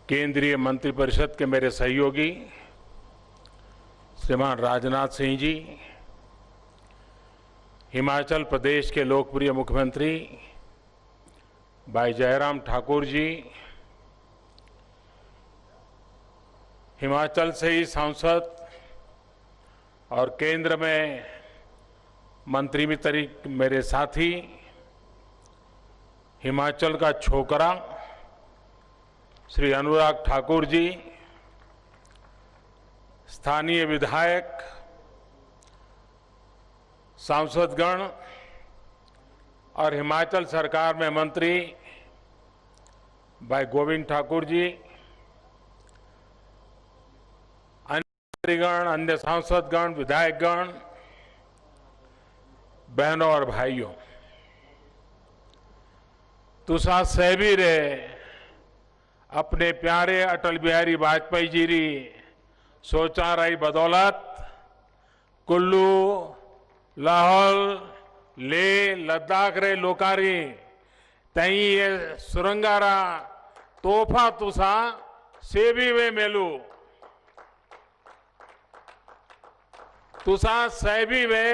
केंद्रीय मंत्रिपरिषद के मेरे सहयोगी श्रीमान राजनाथ सिंह जी, हिमाचल प्रदेश के लोकप्रिय मुख्यमंत्री भाई जयराम ठाकुर जी, हिमाचल से ही सांसद और केंद्र में मंत्री मित्र मेरे साथी, हिमाचल का छोकरा श्री अनुराग ठाकुर जी, स्थानीय विधायक, सांसदगण और हिमाचल सरकार में मंत्री भाई गोविंद ठाकुर जी, अन्य मंत्रीगण, अन्य सांसदगण, विधायकगण, बहनों और भाइयों, तुसा सहबी रे अपने प्यारे अटल बिहारी वाजपेयी जी री सोचा रही बदौलत कुल्लू, लाहौल, लेह, लद्दाख रे लोकारी तई ये सुरंगारा तोहफा तुसा सेवी वे मेलू तुसा सैबी वे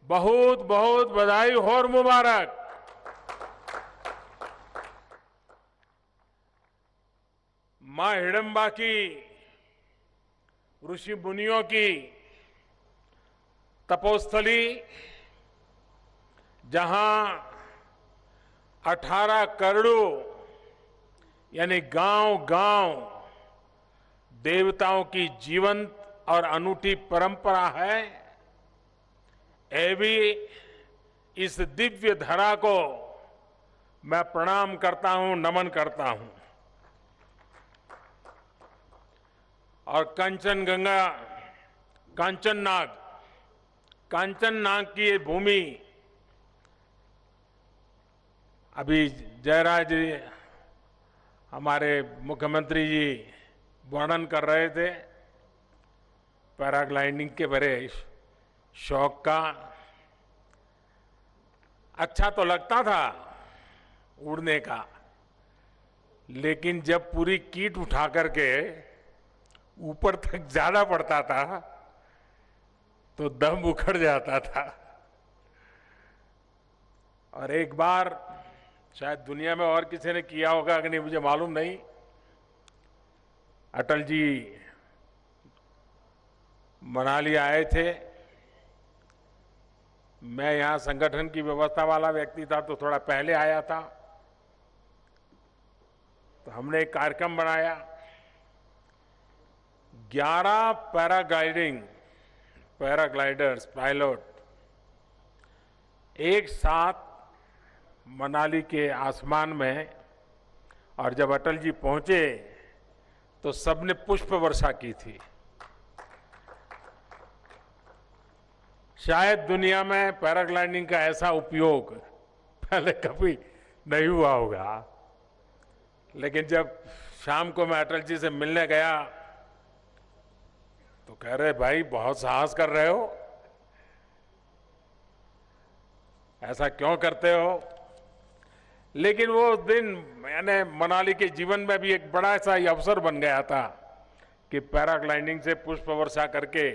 बहुत बहुत बधाई और मुबारक। मां हिडम्बा की, ऋषि मुनियों की तपोस्थली, जहां 18 करोड़ यानी गांव-गांव देवताओं की जीवंत और अनूठी परंपरा है, भी इस दिव्य धरा को मैं प्रणाम करता हूं, नमन करता हूं। और कंचनगंगा, कांचननाग की ये भूमि, अभी जयराज जी हमारे मुख्यमंत्री जी वर्णन कर रहे थे पैराग्लाइडिंग के बड़े शौक का। अच्छा तो लगता था उड़ने का, लेकिन जब पूरी कीट उठा करके ऊपर तक ज्यादा पड़ता था तो दम उखड़ जाता था। और एक बार शायद दुनिया में और किसी ने किया होगा कि नहीं मुझे मालूम नहीं, अटल जी मनाली आए थे। मैं यहां संगठन की व्यवस्था वाला व्यक्ति था तो थोड़ा पहले आया था, तो हमने एक कार्यक्रम बनाया। 11 पैराग्लाइडर्स, पायलट एक साथ मनाली के आसमान में, और जब अटल जी पहुंचे तो सबने पुष्प वर्षा की थी। शायद दुनिया में पैराग्लाइडिंग का ऐसा उपयोग पहले कभी नहीं हुआ होगा, लेकिन जब शाम को मैं अटल जी से मिलने गया तो कह रहे भाई बहुत साहस कर रहे हो, ऐसा क्यों करते हो। लेकिन वो दिन मैंने मनाली के जीवन में भी एक बड़ा सा अवसर बन गया था कि पैराग्लाइडिंग से पुष्प वर्षा करके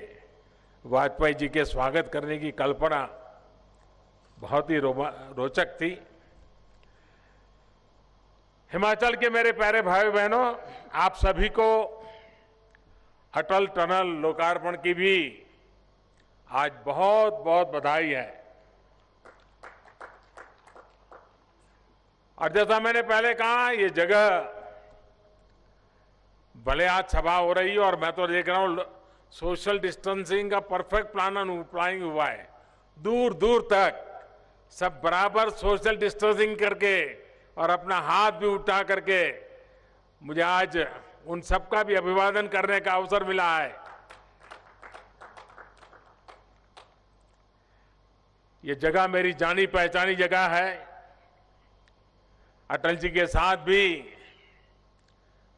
वाजपेयी जी के स्वागत करने की कल्पना बहुत ही रोचक थी। हिमाचल के मेरे प्यारे भाई बहनों, आप सभी को अटल टनल लोकार्पण की भी आज बहुत बहुत बधाई है। और जैसा मैंने पहले कहा, ये जगह भले आज सभा हो रही है और मैं तो देख रहा हूं सोशल डिस्टेंसिंग का परफेक्ट प्लानिंग हुआ है। दूर दूर तक सब बराबर सोशल डिस्टेंसिंग करके और अपना हाथ भी उठा करके मुझे आज उन सबका भी अभिवादन करने का अवसर मिला है। ये जगह मेरी जानी पहचानी जगह है। अटल जी के साथ भी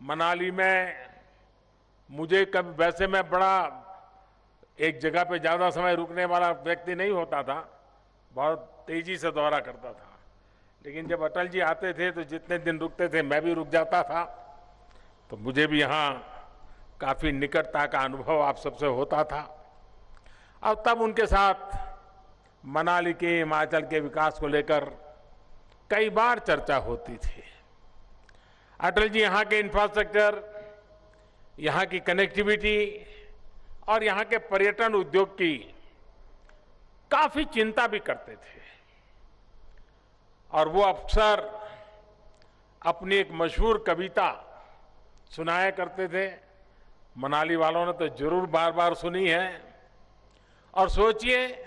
मनाली में मुझे कभी, वैसे मैं बड़ा एक जगह पे ज्यादा समय रुकने वाला व्यक्ति नहीं होता था, बहुत तेजी से दौरा करता था, लेकिन जब अटल जी आते थे तो जितने दिन रुकते थे मैं भी रुक जाता था। तो मुझे भी यहाँ काफी निकटता का अनुभव आप सबसे होता था। और तब उनके साथ मनाली के, हिमाचल के विकास को लेकर कई बार चर्चा होती थी। अटल जी यहाँ के इंफ्रास्ट्रक्चर, यहाँ की कनेक्टिविटी और यहाँ के पर्यटन उद्योग की काफी चिंता भी करते थे। और वो अक्सर अपनी एक मशहूर कविता सुनाया करते थे। मनाली वालों ने तो जरूर बार बार सुनी है। और सोचिए,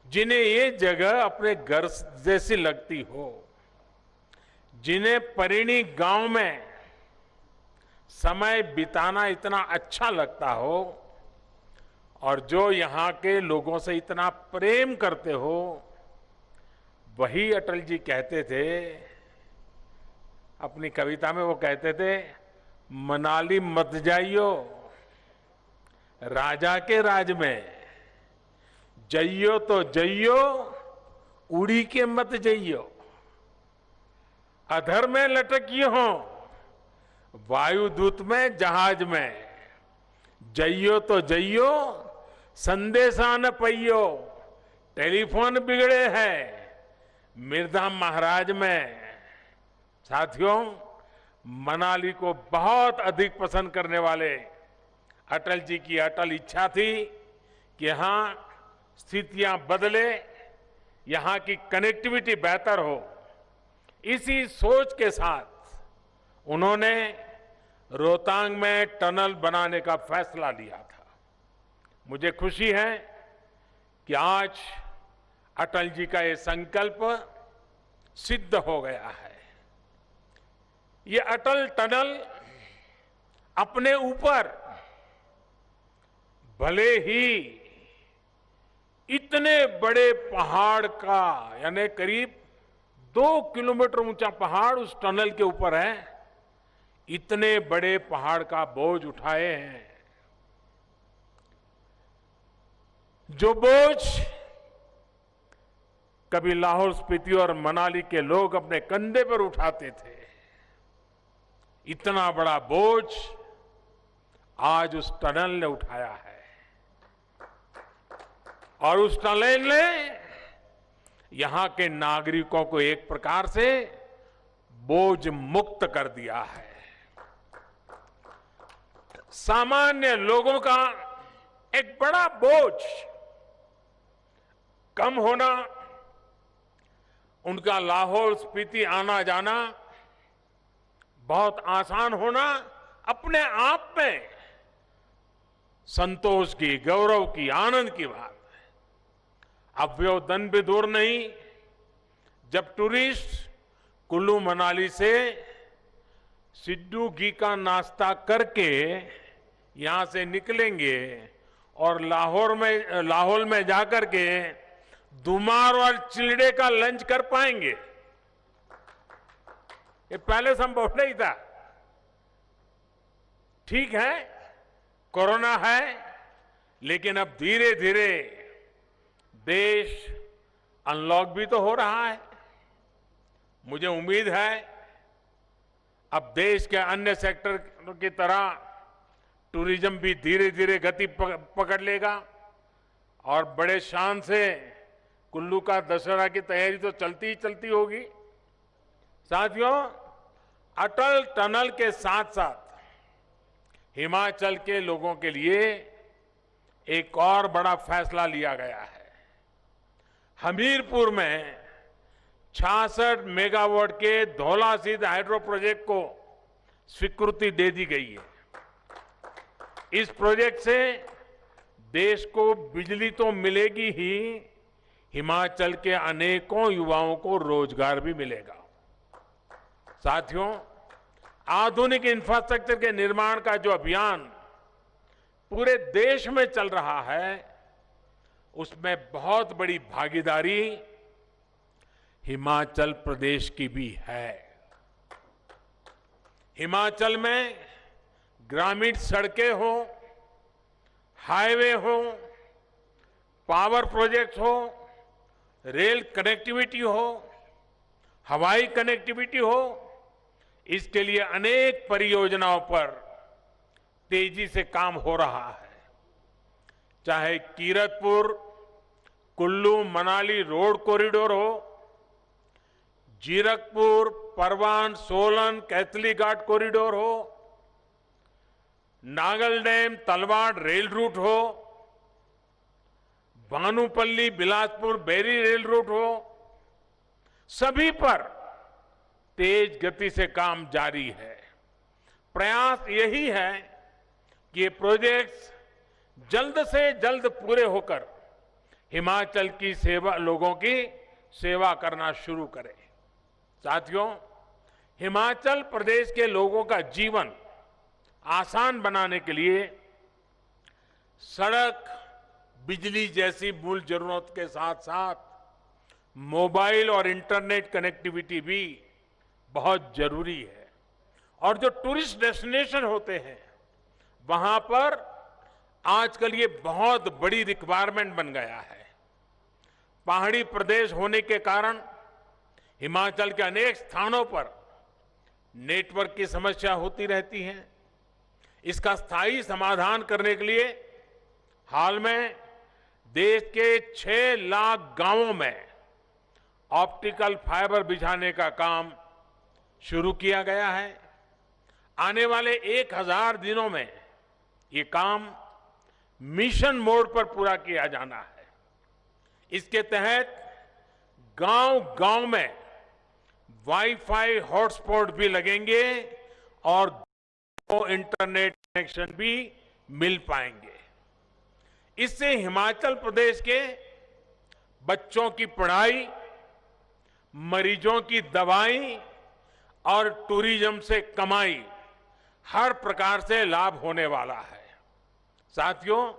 जिन्हें ये जगह अपने घर जैसी लगती हो, जिन्हें परिणी गांव में समय बिताना इतना अच्छा लगता हो और जो यहाँ के लोगों से इतना प्रेम करते हो, वही अटल जी कहते थे, अपनी कविता में वो कहते थे, मनाली मत जाइयो राजा के राज में, जइयो तो जइयो उड़ी के मत जइयो, अधर में लटकियो हो वायुदूत में जहाज में, जइयो तो जइयो संदेशा न पइयो, टेलीफोन बिगड़े हैं मिर्जा महाराज में। साथियों, मनाली को बहुत अधिक पसंद करने वाले अटल जी की अटल इच्छा थी कि यहां स्थितियां बदले, यहां की कनेक्टिविटी बेहतर हो। इसी सोच के साथ उन्होंने रोहतांग में टनल बनाने का फैसला लिया था। मुझे खुशी है कि आज अटल जी का ये संकल्प सिद्ध हो गया है। ये अटल टनल अपने ऊपर भले ही इतने बड़े पहाड़ का, यानी करीब 2 किलोमीटर ऊंचा पहाड़ उस टनल के ऊपर है, इतने बड़े पहाड़ का बोझ उठाए हैं। जो बोझ कभी लाहौल स्पीति और मनाली के लोग अपने कंधे पर उठाते थे, इतना बड़ा बोझ आज उस टनल ने उठाया है। और उस टनल ने यहां के नागरिकों को एक प्रकार से बोझ मुक्त कर दिया है। सामान्य लोगों का एक बड़ा बोझ कम होना, उनका लाहौल स्पीति आना जाना बहुत आसान होना अपने आप में संतोष की, गौरव की, आनंद की बात है। अब वो दिन भी दूर नहीं जब टूरिस्ट कुल्लू मनाली से सिड्डू घी का नाश्ता करके यहां से निकलेंगे और लाहौल में जाकर के दुमार और चिलड़े का लंच कर पाएंगे। ये पहले संभव नहीं था। ठीक है, कोरोना है, लेकिन अब धीरे धीरे देश अनलॉक भी तो हो रहा है। मुझे उम्मीद है अब देश के अन्य सेक्टर की तरह टूरिज्म भी धीरे धीरे गति पकड़ लेगा और बड़े शान से कुल्लू का दशहरा की तैयारी तो चलती ही चलती होगी। साथियों, अटल टनल के साथ साथ हिमाचल के लोगों के लिए एक और बड़ा फैसला लिया गया है। हमीरपुर में 66 मेगावाट के धौलासिद्ध हाइड्रो प्रोजेक्ट को स्वीकृति दे दी गई है। इस प्रोजेक्ट से देश को बिजली तो मिलेगी ही, हिमाचल के अनेकों युवाओं को रोजगार भी मिलेगा। साथियों, आधुनिक इंफ्रास्ट्रक्चर के निर्माण का जो अभियान पूरे देश में चल रहा है, उसमें बहुत बड़ी भागीदारी हिमाचल प्रदेश की भी है। हिमाचल में ग्रामीण सड़कें हो, हाईवे हो, पावर प्रोजेक्ट हो, रेल कनेक्टिविटी हो, हवाई कनेक्टिविटी हो, इसके लिए अनेक परियोजनाओं पर तेजी से काम हो रहा है। चाहे कीरतपुर कुल्लू मनाली रोड कॉरिडोर हो, जीरकपुर परवान सोलन कैथली घाट कॉरिडोर हो, Nangal dam Talwara rail route हो, भानुपल्ली बिलासपुर बैरी रेल रूट हो, सभी पर तेज गति से काम जारी है। प्रयास यही है कि ये प्रोजेक्ट्स जल्द से जल्द पूरे होकर हिमाचल की सेवा, लोगों की सेवा करना शुरू करें। साथियों, हिमाचल प्रदेश के लोगों का जीवन आसान बनाने के लिए सड़क, बिजली जैसी मूल जरूरत के साथ साथ मोबाइल और इंटरनेट कनेक्टिविटी भी बहुत जरूरी है। और जो टूरिस्ट डेस्टिनेशन होते हैं, वहां पर आजकल ये बहुत बड़ी रिक्वायरमेंट बन गया है। पहाड़ी प्रदेश होने के कारण हिमाचल के अनेक स्थानों पर नेटवर्क की समस्या होती रहती है। इसका स्थायी समाधान करने के लिए हाल में देश के 6 लाख गांवों में ऑप्टिकल फाइबर बिछाने का काम शुरू किया गया है। आने वाले 1000 दिनों में ये काम मिशन मोड पर पूरा किया जाना है। इसके तहत गांव-गांव में वाईफाई हॉटस्पॉट भी लगेंगे और इंटरनेट कनेक्शन भी मिल पाएंगे। इससे हिमाचल प्रदेश के बच्चों की पढ़ाई, मरीजों की दवाई और टूरिज्म से कमाई हर प्रकार से लाभ होने वाला है। साथियों,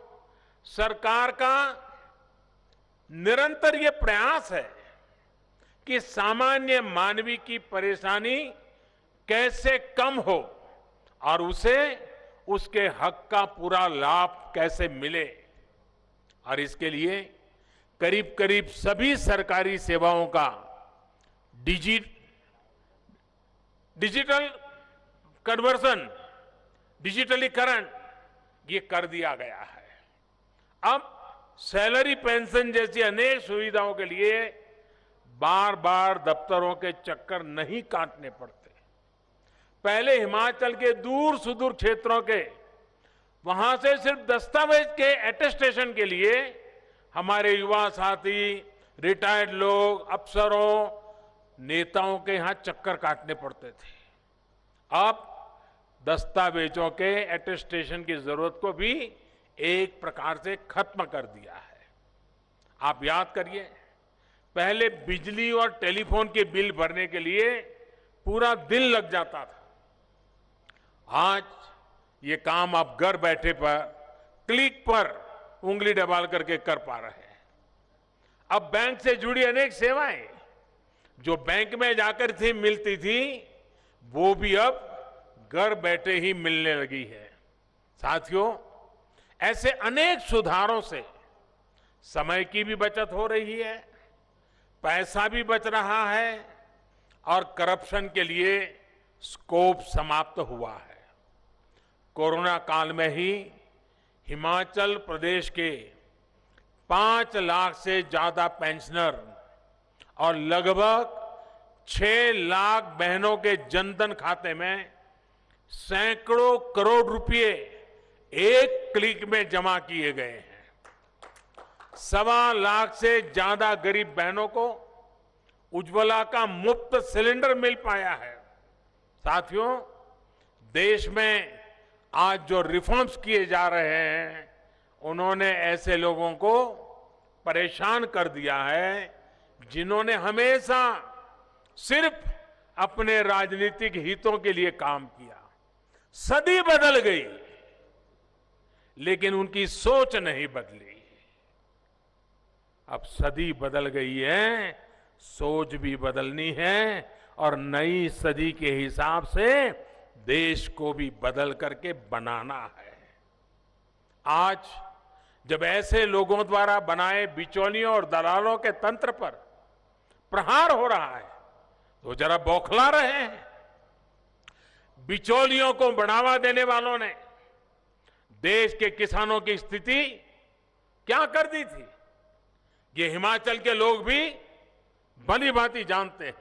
सरकार का निरंतर ये प्रयास है कि सामान्य मानवी की परेशानी कैसे कम हो और उसे उसके हक का पूरा लाभ कैसे मिले। और इसके लिए करीब करीब सभी सरकारी सेवाओं का डिजिटल कन्वर्सन, डिजिटलीकरण ये कर दिया गया है। अब सैलरी पेंशन जैसी अनेक सुविधाओं के लिए बार बार दफ्तरों के चक्कर नहीं काटने पड़ते। पहले हिमाचल के दूर सुदूर क्षेत्रों के वहां से सिर्फ दस्तावेज के अटेस्टेशन के लिए हमारे युवा साथी, रिटायर्ड लोग, अफसरों, नेताओं के यहां चक्कर काटने पड़ते थे। अब दस्तावेजों के अटेस्टेशन की जरूरत को भी एक प्रकार से खत्म कर दिया है। आप याद करिए, पहले बिजली और टेलीफोन के बिल भरने के लिए पूरा दिन लग जाता था। आज ये काम आप घर बैठे पर क्लिक पर उंगली दबा करके कर पा रहे हैं। अब बैंक से जुड़ी अनेक सेवाएं जो बैंक में जाकर थी मिलती थी, वो भी अब घर बैठे ही मिलने लगी है। साथियों, ऐसे अनेक सुधारों से समय की भी बचत हो रही है, पैसा भी बच रहा है और करप्शन के लिए स्कोप समाप्त हुआ है। कोरोना काल में ही हिमाचल प्रदेश के 5 लाख से ज्यादा पेंशनर और लगभग 6 लाख बहनों के जनधन खाते में सैकड़ों करोड़ रुपए एक क्लिक में जमा किए गए हैं। 1.25 लाख से ज्यादा गरीब बहनों को उज्ज्वला का मुफ्त सिलेंडर मिल पाया है। साथियों, देश में आज जो रिफॉर्म्स किए जा रहे हैं, उन्होंने ऐसे लोगों को परेशान कर दिया है जिन्होंने हमेशा सिर्फ अपने राजनीतिक हितों के लिए काम किया। सदी बदल गई, लेकिन उनकी सोच नहीं बदली। अब सदी बदल गई है, सोच भी बदलनी है और नई सदी के हिसाब से देश को भी बदल करके बनाना है। आज जब ऐसे लोगों द्वारा बनाए बिचौलियों और दलालों के तंत्र पर प्रहार हो रहा है, तो जरा बौखला रहे हैं। बिचौलियों को बढ़ावा देने वालों ने देश के किसानों की स्थिति क्या कर दी थी, ये हिमाचल के लोग भी भली भांति जानते हैं।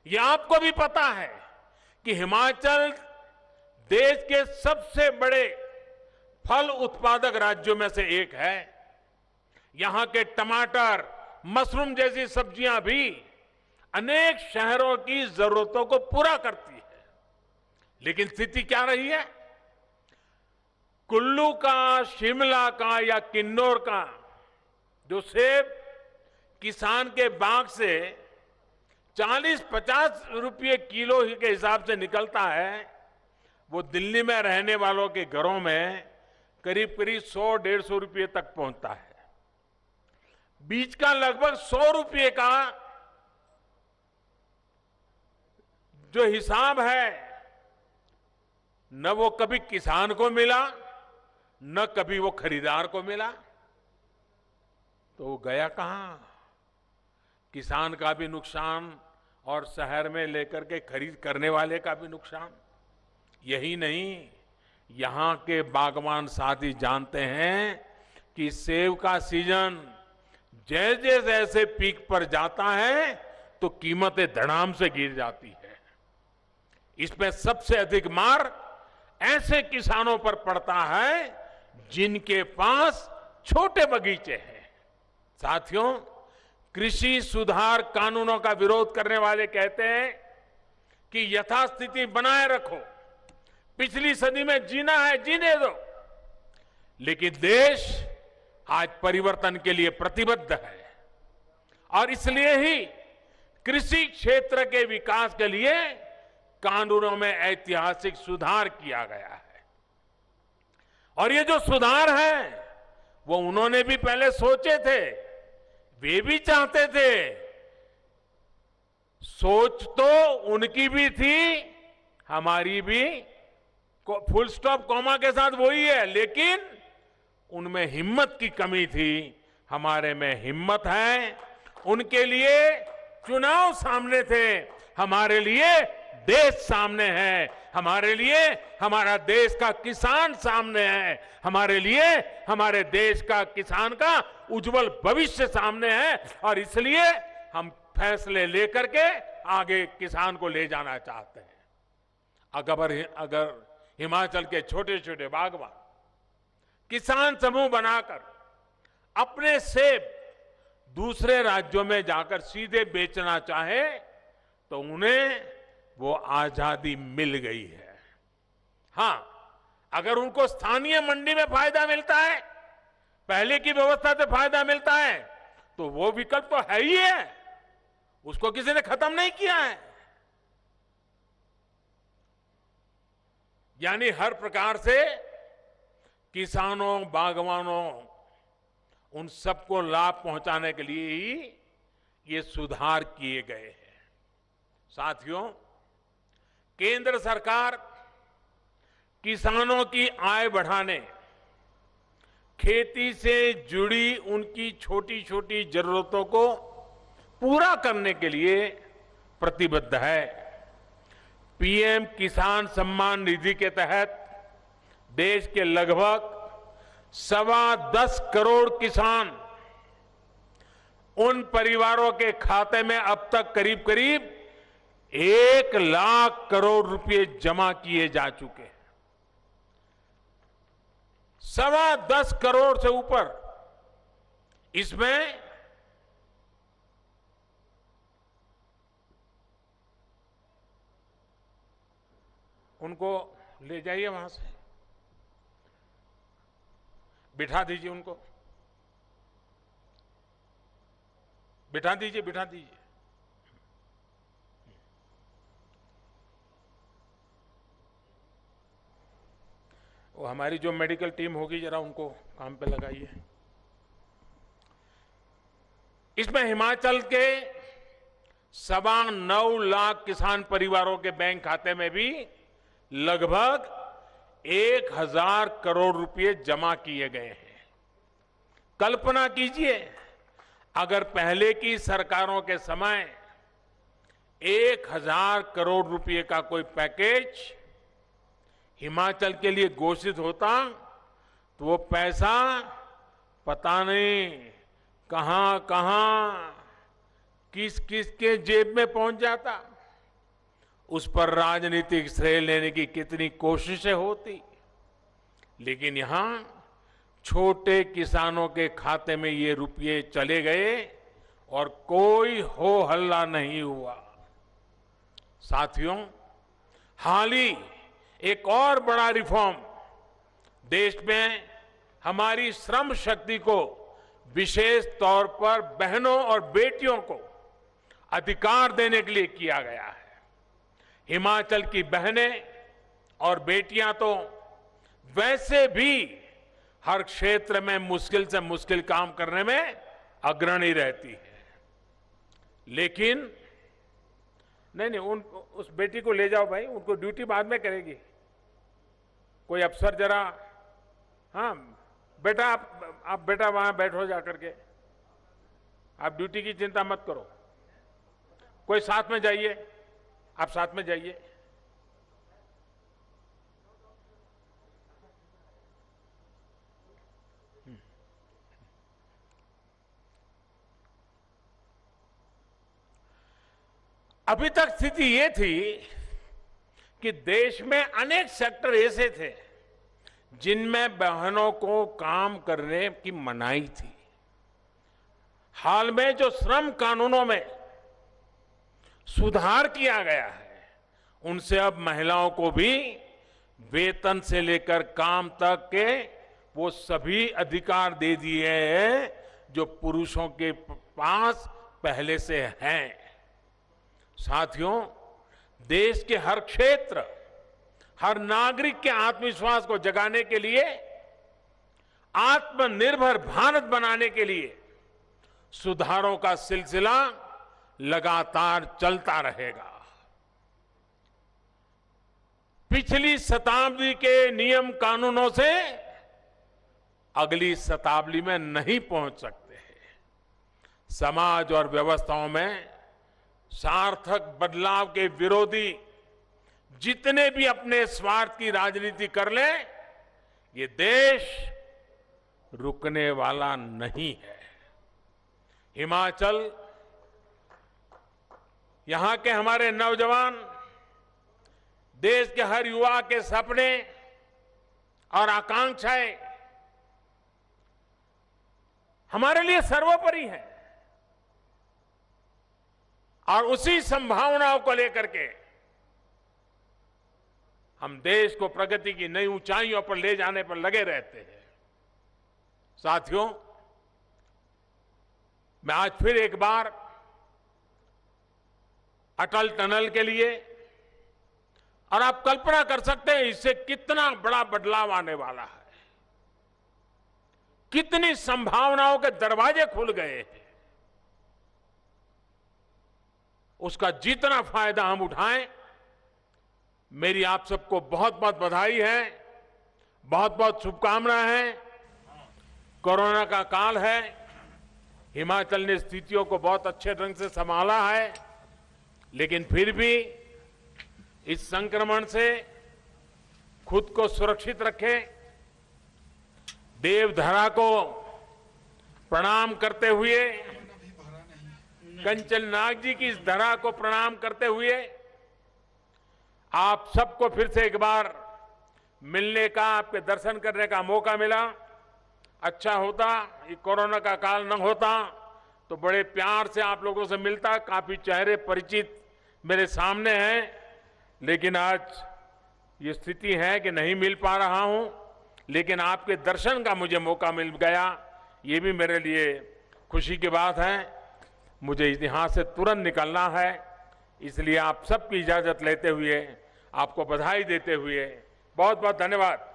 ये आपको भी पता है कि हिमाचल देश के सबसे बड़े फल उत्पादक राज्यों में से एक है। यहां के टमाटर, मशरूम जैसी सब्जियां भी अनेक शहरों की जरूरतों को पूरा करती है। लेकिन स्थिति क्या रही है? कुल्लू का, शिमला का या किन्नौर का जो सेब किसान के बाग से 40-50 रुपये किलो के हिसाब से निकलता है, वो दिल्ली में रहने वालों के घरों में करीब करीब 100-150 रुपये तक पहुंचता है। बीज का लगभग 100 रुपये का जो हिसाब है, न वो कभी किसान को मिला, न कभी वो खरीदार को मिला। तो वो गया कहां? किसान का भी नुकसान और शहर में लेकर के खरीद करने वाले का भी नुकसान। यही नहीं, यहां के बागवान साथी जानते हैं कि सेब का सीजन जैसे जैसे पीक पर जाता है तो कीमतें धड़ाम से गिर जाती है। इसमें सबसे अधिक मार ऐसे किसानों पर पड़ता है जिनके पास छोटे बगीचे हैं। साथियों, कृषि सुधार कानूनों का विरोध करने वाले कहते हैं कि यथास्थिति बनाए रखो, पिछली सदी में जीना है जीने दो। लेकिन देश आज परिवर्तन के लिए प्रतिबद्ध है और इसलिए ही कृषि क्षेत्र के विकास के लिए कानूनों में ऐतिहासिक सुधार किया गया है। और ये जो सुधार है वो उन्होंने भी पहले सोचे थे, वे भी चाहते थे। सोच तो उनकी भी थी, हमारी भी, फुल स्टॉप कॉमा के साथ वही है, लेकिन उनमें हिम्मत की कमी थी। हमारे में हिम्मत है। उनके लिए चुनाव सामने थे, हमारे लिए देश सामने है। हमारे लिए हमारा देश का किसान सामने है। हमारे लिए हमारे देश का किसान का उज्जवल भविष्य सामने है। और इसलिए हम फैसले लेकर के आगे किसान को ले जाना चाहते हैं। अगर हिमाचल के छोटे छोटे बागवान किसान समूह बनाकर अपने सेब दूसरे राज्यों में जाकर सीधे बेचना चाहे तो उन्हें वो आजादी मिल गई है। हां, अगर उनको स्थानीय मंडी में फायदा मिलता है, पहले की व्यवस्था से फायदा मिलता है, तो वो विकल्प तो है ही है, उसको किसी ने खत्म नहीं किया है। यानी हर प्रकार से किसानों, बागवानों, उन सबको लाभ पहुंचाने के लिए ही ये सुधार किए गए हैं। साथियों, केंद्र सरकार किसानों की आय बढ़ाने, खेती से जुड़ी उनकी छोटी छोटी जरूरतों को पूरा करने के लिए प्रतिबद्ध है। पीएम किसान सम्मान निधि के तहत देश के लगभग 10.25 करोड़ किसान, उन परिवारों के खाते में अब तक करीब करीब 1 लाख करोड़ रुपए जमा किए जा चुके हैं। 10.25 करोड़ से ऊपर। इसमें उनको ले जाइए, वहां से बिठा दीजिए, उनको बिठा दीजिए, बिठा दीजिए। वो हमारी जो मेडिकल टीम होगी, जरा उनको काम पे लगाइए। इसमें हिमाचल के 9.25 लाख किसान परिवारों के बैंक खाते में भी लगभग 1,000 करोड़ रुपए जमा किए गए हैं। कल्पना कीजिए, अगर पहले की सरकारों के समय 1,000 करोड़ रुपए का कोई पैकेज हिमाचल के लिए घोषित होता तो वो पैसा पता नहीं कहां कहां किस किस के जेब में पहुंच जाता। उस पर राजनीतिक श्रेय लेने की कितनी कोशिशें होती, लेकिन यहां छोटे किसानों के खाते में ये रुपये चले गए और कोई हो हल्ला नहीं हुआ। साथियों, हाल ही एक और बड़ा रिफॉर्म देश में हमारी श्रम शक्ति को, विशेष तौर पर बहनों और बेटियों को अधिकार देने के लिए किया गया है। हिमाचल की बहनें और बेटियां तो वैसे भी हर क्षेत्र में मुश्किल से मुश्किल काम करने में अग्रणी रहती है, लेकिन नहीं उस बेटी को ले जाओ भाई, उनको ड्यूटी बाद में करेगी। कोई अफसर जरा, हाँ बेटा आप बेटा वहां बैठो जा करके, आप ड्यूटी की चिंता मत करो। कोई साथ में जाइए, आप साथ में जाइए। अभी तक स्थिति ये थी कि देश में अनेक सेक्टर ऐसे थे जिनमें बहनों को काम करने की मनाही थी। हाल में जो श्रम कानूनों में सुधार किया गया है, उनसे अब महिलाओं को भी वेतन से लेकर काम तक के वो सभी अधिकार दे दिए हैं जो पुरुषों के पास पहले से हैं। साथियों, देश के हर क्षेत्र, हर नागरिक के आत्मविश्वास को जगाने के लिए, आत्मनिर्भर भारत बनाने के लिए सुधारों का सिलसिला लगातार चलता रहेगा। पिछली शताब्दी के नियम कानूनों से अगली शताब्दी में नहीं पहुंच सकते हैं। समाज और व्यवस्थाओं में सार्थक बदलाव के विरोधी जितने भी अपने स्वार्थ की राजनीति कर लें, ये देश रुकने वाला नहीं है। हिमाचल, यहां के हमारे नौजवान, देश के हर युवा के सपने और आकांक्षाएं हमारे लिए सर्वोपरि है, और उसी संभावनाओं को लेकर के हम देश को प्रगति की नई ऊंचाइयों पर ले जाने पर लगे रहते हैं। साथियों, मैं आज फिर एक बार अटल टनल के लिए, और आप कल्पना कर सकते हैं इससे कितना बड़ा बदलाव आने वाला है, कितनी संभावनाओं के दरवाजे खुल गए हैं। उसका जितना फायदा हम उठाएं, मेरी आप सबको बहुत बहुत बधाई है, बहुत बहुत शुभकामनाएं हैं। कोरोना का काल है, हिमाचल ने स्थितियों को बहुत अच्छे ढंग से संभाला है, लेकिन फिर भी इस संक्रमण से खुद को सुरक्षित रखें। देवधरा को प्रणाम करते हुए, कंचन नाग जी की इस धरा को प्रणाम करते हुए, आप सबको फिर से एक बार मिलने का, आपके दर्शन करने का मौका मिला। अच्छा होता ये कोरोना का काल न होता तो बड़े प्यार से आप लोगों से मिलता। काफी चेहरे परिचित मेरे सामने हैं, लेकिन आज ये स्थिति है कि नहीं मिल पा रहा हूं, लेकिन आपके दर्शन का मुझे मौका मिल गया, ये भी मेरे लिए खुशी की बात है। मुझे यहाँ से तुरंत निकलना है, इसलिए आप सबकी इजाजत लेते हुए, आपको बधाई देते हुए बहुत बहुत धन्यवाद।